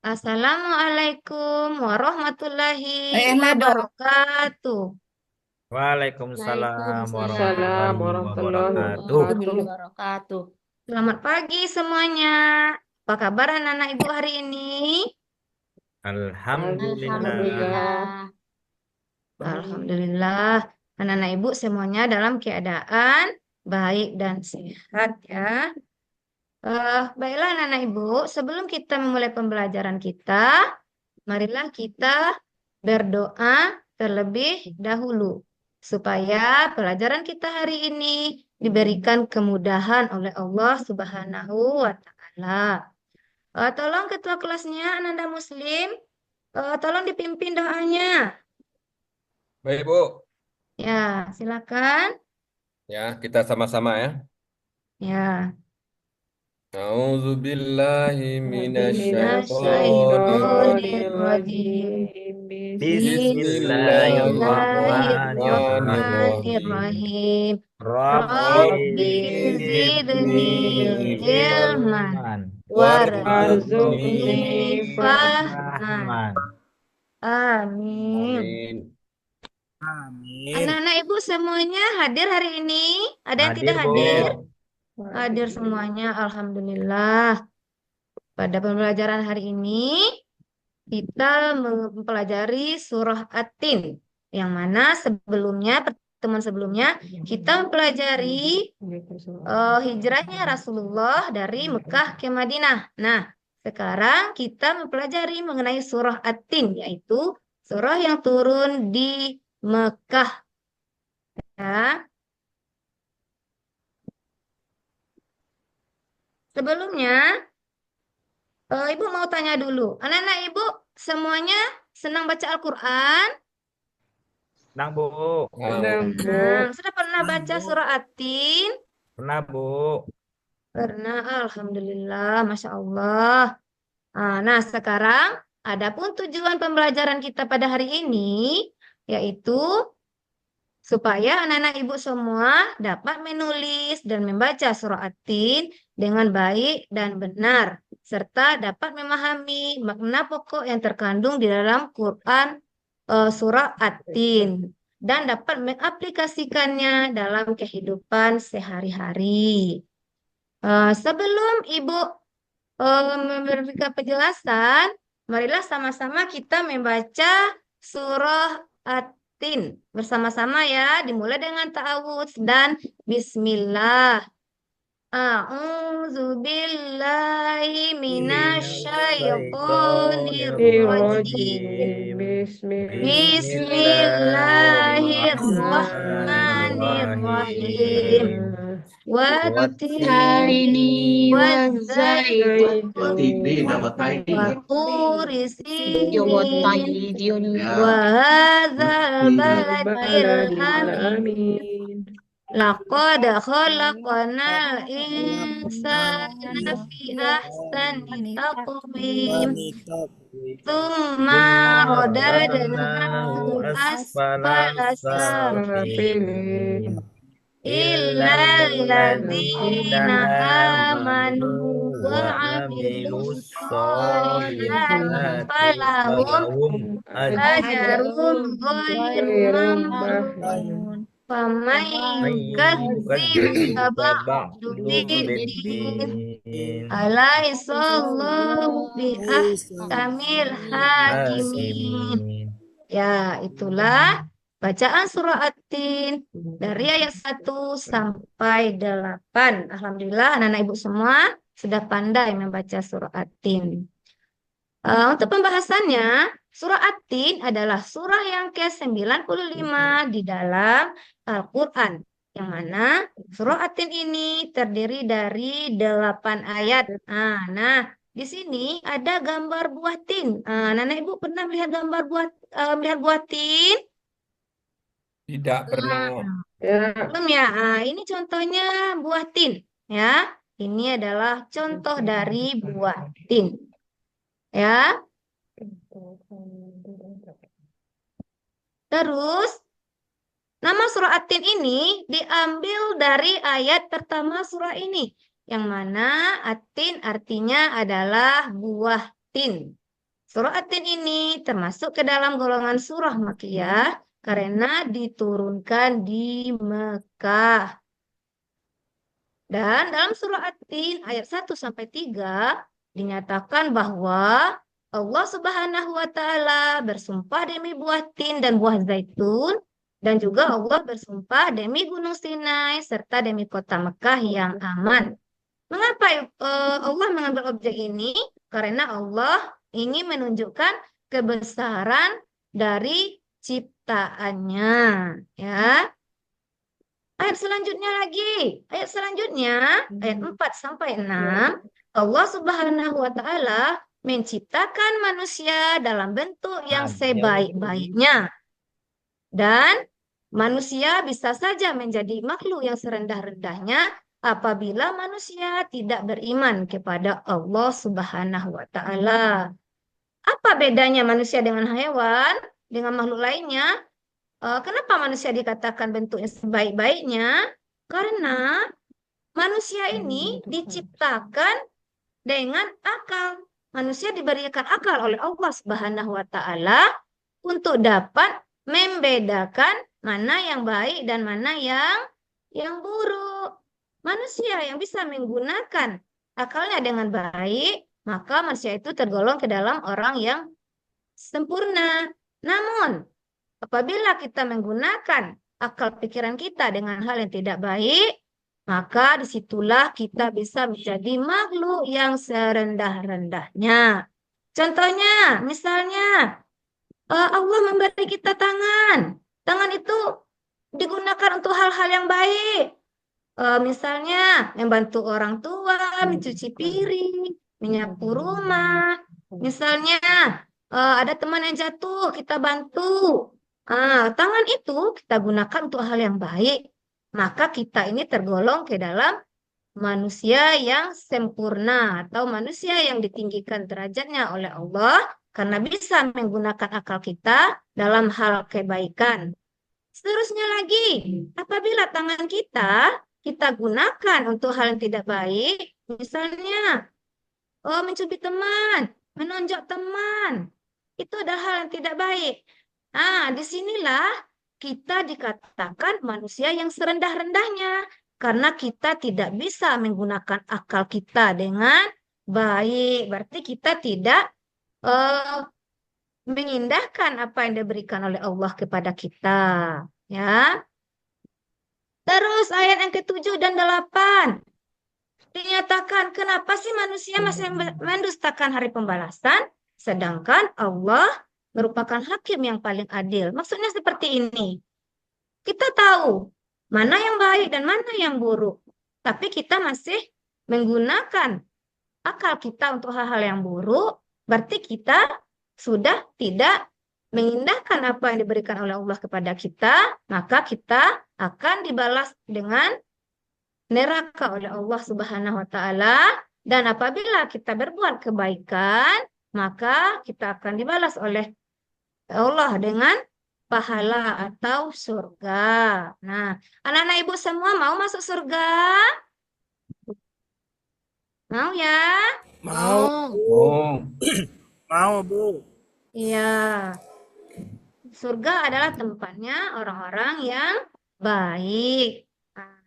Assalamualaikum warahmatullahi Lah dong. wabarakatuh. Waalaikumsalam Salam warahmatullahi warahmatullahi wabarakatuh. wabarakatuh. Wabarakatuh. Selamat pagi semuanya. Apa kabar anak-anak ibu hari ini? Alhamdulillah. Alhamdulillah. Alhamdulillah. Alhamdulillah. Anak-anak ibu semuanya dalam keadaan baik dan sehat ya. Baiklah anak-anak ibu, sebelum kita memulai pembelajaran kita, marilah kita berdoa terlebih dahulu supaya pelajaran kita hari ini diberikan kemudahan oleh Allah Subhanahu wa taala. Tolong ketua kelasnya Ananda Muslim, tolong dipimpin doanya. Baik, Bu. Ya, silakan. Ya, kita sama-sama ya. Ya, A'udzu billahi minasyaitonir Minasyaitonirrajim. Bismillahirrahmanirrahim. Bismillahirrahmanirrahim. Bismillahirrahmanirrahim. Rabbi Rabbi Bismillahirrahmanirrahim. zidni zidni ilman ilman warzuqni Warzuqni fahman. rahman. Amin. Amin. Amin. Anak-anak ibu semuanya hadir hari ini? Ada yang tidak Hadir, Bu. hadir? Hadir. Hadir semuanya, alhamdulillah. Pada pembelajaran hari ini kita mempelajari surah At-Tin, yang mana pertemuan sebelumnya kita mempelajari hijrahnya Rasulullah dari Mekah ke Madinah. Nah, sekarang kita mempelajari mengenai surah At-Tin, yaitu surah yang turun di Mekah. Ya. Sebelumnya, Ibu mau tanya dulu, anak-anak Ibu semuanya senang baca Al-Quran? Senang, Bu. Senang, Bu. Sudah pernah baca surah At-Tin? Pernah, Bu. Pernah, alhamdulillah, masya Allah. Nah, sekarang adapun tujuan pembelajaran kita pada hari ini yaitu supaya anak-anak ibu semua dapat menulis dan membaca surah At-Tin dengan baik dan benar, serta dapat memahami makna pokok yang terkandung di dalam Quran surah At-Tin dan dapat mengaplikasikannya dalam kehidupan sehari-hari. Sebelum ibu memberikan penjelasan, marilah sama-sama kita membaca surah At-Tin bersama-sama ya. Dimulai dengan ta'awudz dan bismillah. A'udzu billahi minasyaitonir rajim. Bismillahirrahmanirrahim. Bismillahirrahmanirrahim. Bismillahirrahmanirrahim. Wattini Zaitun. والزيتون وطور سينين وهذا البلد Baladil الأمين amin. لقد خلقنا الإنسان في أحسن تقويم ثم رددناه أسفل سافلين Safilin. إلا الذين آمنوا وعملوا وعملوا الصالحات الصالحات فلهم فلهم أجر غير غير ممنون ممنون. فمن يكذبك بعد بالدين بالدين أليس الله بأحكم الحاكمين. حاكمين. Ya, itulah bacaan surah At-Tin dari ayat 1 sampai 8. Alhamdulillah, anak-anak ibu semua sudah pandai membaca surah At-Tin. Untuk pembahasannya, surah At-Tin adalah surah yang ke-95 di dalam Al-Quran. Yang mana surah At-Tin ini terdiri dari 8 ayat. Nah, di sini ada gambar buah tin. Anak-anak ibu pernah melihat buah tin? Tidak pernah. Ya. Belum ya? Ini contohnya buah tin. Ya, ini adalah contoh dari buah tin. Ya, terus nama surah At-Tin ini diambil dari ayat pertama surah ini, yang mana At-Tin artinya adalah buah tin. Surah At-Tin ini termasuk ke dalam golongan surah Makkiyah karena diturunkan di Mekah. Dan dalam surah At-Tin ayat 1 sampai 3 dinyatakan bahwa Allah Subhanahu wa taala bersumpah demi buah tin dan buah zaitun dan juga Allah bersumpah demi Gunung Sinai serta demi kota Mekah yang aman. Mengapa Allah mengambil objek ini? Karena Allah ingin menunjukkan kebesaran dari ciptaannya, ya. Ayat selanjutnya lagi, ayat selanjutnya, ayat 4 sampai 6, Allah Subhanahu wa taala menciptakan manusia dalam bentuk yang sebaik-baiknya. Dan manusia bisa saja menjadi makhluk yang serendah-rendahnya apabila manusia tidak beriman kepada Allah Subhanahu wa taala. Apa bedanya manusia dengan hewan, dengan makhluk lainnya? Kenapa manusia dikatakan bentuknya sebaik-baiknya? Karena manusia ini diciptakan dengan akal. Manusia diberikan akal oleh Allah Subhanahu wa taala untuk dapat membedakan mana yang baik dan mana yang buruk. Manusia yang bisa menggunakan akalnya dengan baik, maka manusia itu tergolong ke dalam orang yang sempurna. Namun, apabila kita menggunakan akal pikiran kita dengan hal yang tidak baik, maka disitulah kita bisa menjadi makhluk yang serendah-rendahnya. Contohnya, misalnya, Allah memberi kita tangan. Tangan itu digunakan untuk hal-hal yang baik. Misalnya, membantu orang tua, mencuci piring, menyapu rumah. Misalnya, ada teman yang jatuh, kita bantu. Tangan itu kita gunakan untuk hal yang baik. Maka kita ini tergolong ke dalam manusia yang sempurna atau manusia yang ditinggikan derajatnya oleh Allah karena bisa menggunakan akal kita dalam hal kebaikan. Seterusnya lagi, apabila tangan kita gunakan untuk hal yang tidak baik, misalnya mencubit teman, menonjok teman, itu adalah hal yang tidak baik. Disinilah kita dikatakan manusia yang serendah-rendahnya karena kita tidak bisa menggunakan akal kita dengan baik. Berarti kita tidak mengindahkan apa yang diberikan oleh Allah kepada kita, ya. Terus ayat yang ke-7 dan 8 dinyatakan kenapa sih manusia masih mendustakan hari pembalasan sedangkan Allah merupakan hakim yang paling adil. Maksudnya seperti ini. Kita tahu mana yang baik dan mana yang buruk, tapi kita masih menggunakan akal kita untuk hal-hal yang buruk, berarti kita sudah tidak mengindahkan apa yang diberikan oleh Allah kepada kita, maka kita akan dibalas dengan neraka oleh Allah Subhanahu wa taala. Dan apabila kita berbuat kebaikan, maka kita akan dibalas oleh Allah dengan pahala atau surga. Nah, anak-anak ibu semua mau masuk surga? Mau ya? Mau, Oh, mau Bu. Iya. Surga adalah tempatnya orang-orang yang baik. Nah,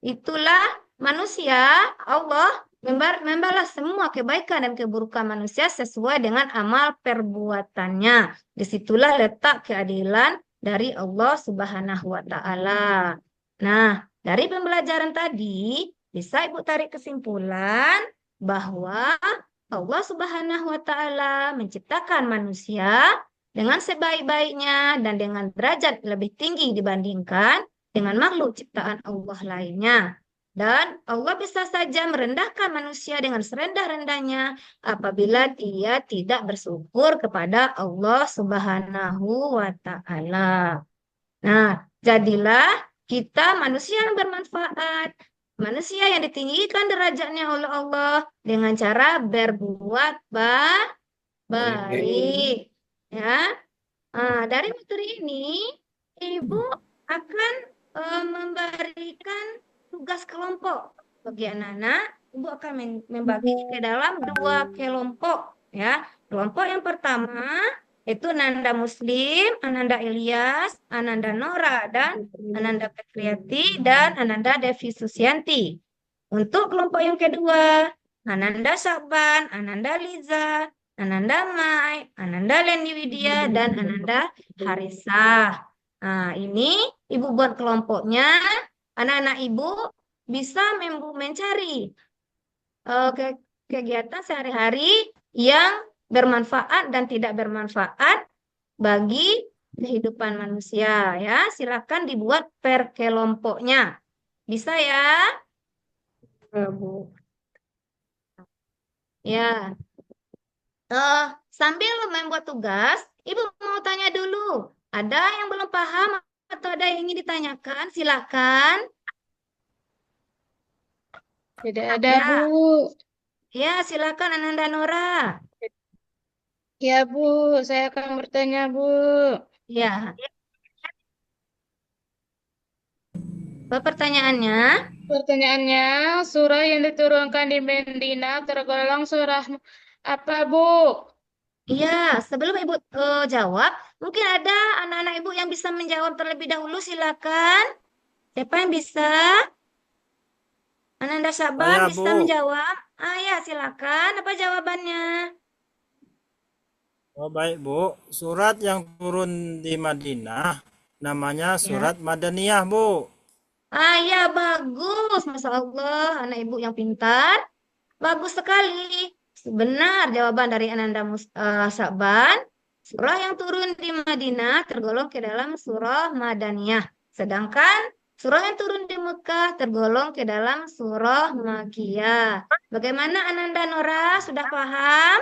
itulah manusia, Allah membalas semua kebaikan dan keburukan manusia sesuai dengan amal perbuatannya. Disitulah letak keadilan dari Allah Subhanahu wa taala. Nah, dari pembelajaran tadi bisa Ibu tarik kesimpulan bahwa Allah Subhanahu wa taala menciptakan manusia dengan sebaik-baiknya dan dengan derajat lebih tinggi dibandingkan dengan makhluk ciptaan Allah lainnya. Dan Allah bisa saja merendahkan manusia dengan serendah-rendahnya apabila dia tidak bersyukur kepada Allah Subhanahu wa taala. Nah, jadilah kita manusia yang bermanfaat, manusia yang ditinggikan derajatnya oleh Allah dengan cara berbuat baik. Ya. Dari materi ini, Ibu akan memberikan tugas kelompok bagi anak-anak. Ibu akan membagi ke dalam 2 kelompok. ya. Kelompok yang pertama itu Ananda Muslim, Ananda Ilyas, Ananda Nora, dan Ananda Petriati, dan Ananda Devi Susianti. Untuk kelompok yang kedua, Ananda Syakban, Ananda Liza, Ananda Mai, Ananda Leni Widya, dan Ananda Harisah. Nah, ini ibu buat kelompoknya. Anak-anak ibu bisa mencari kegiatan sehari-hari yang bermanfaat dan tidak bermanfaat bagi kehidupan manusia, ya. Silakan dibuat per kelompoknya. Bisa ya? Bu. Ya. Sambil membuat tugas, Ibu mau tanya dulu. Ada yang belum paham atau ada yang ingin ditanyakan? Silakan. Tidak ada, Ya. Bu. Ya, silakan Ananda Nora. Ya, Bu. Saya akan bertanya, Bu. Ya. Apa pertanyaannya? Pertanyaannya, surah yang diturunkan di Medina tergolong surah apa, Bu? Iya, sebelum Ibu jawab, mungkin ada anak-anak Ibu yang bisa menjawab terlebih dahulu. Silakan. Siapa yang bisa? Ananda Syaban Saya, bisa Bu. menjawab? Ya, silakan. Apa jawabannya? Oh, baik, Bu. Surat yang turun di Madinah namanya Ya. surat Madaniyah, Bu. Ya, bagus. Masya Allah, anak Ibu yang pintar. Bagus sekali. Benar jawaban dari Ananda Sa'ban. Surah yang turun di Madinah tergolong ke dalam surah Madaniyah. Sedangkan surah yang turun di Mekah tergolong ke dalam surah Makkiyah. Bagaimana Ananda Nora? Sudah paham?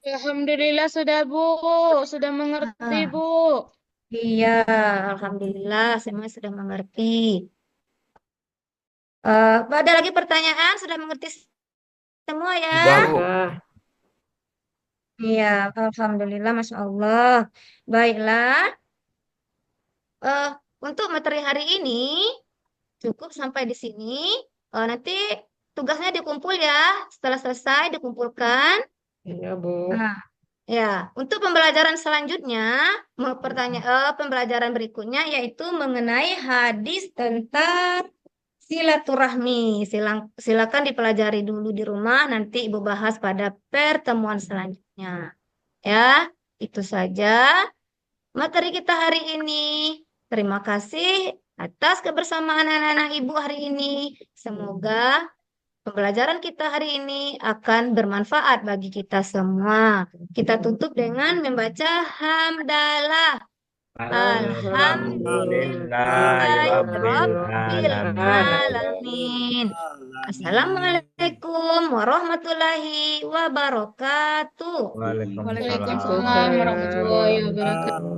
Alhamdulillah sudah, Bu. Sudah mengerti, Ah, Bu. iya, Alhamdulillah semua sudah mengerti. Ada lagi pertanyaan? Sudah mengerti semua ya? Sudah, Bu. Iya, Alhamdulillah, Masya Allah. Baiklah, eh, untuk materi hari ini cukup sampai di sini. Nanti tugasnya dikumpul ya. Setelah selesai dikumpulkan. Iya, Bu. Nah, ya, untuk pembelajaran selanjutnya, pembelajaran berikutnya yaitu mengenai hadis tentang silaturahmi. Silakan dipelajari dulu di rumah. Nanti Ibu bahas pada pertemuan selanjutnya. Ya, itu saja materi kita hari ini. Terima kasih atas kebersamaan anak-anak Ibu hari ini. Semoga pembelajaran kita hari ini akan bermanfaat bagi kita semua. Kita tutup dengan membaca hamdalah. Alhamdulillahirabbil Assalamualaikum warahmatullahi wabarakatuh. Waalaikumsalam warahmatullahi wabarakatuh.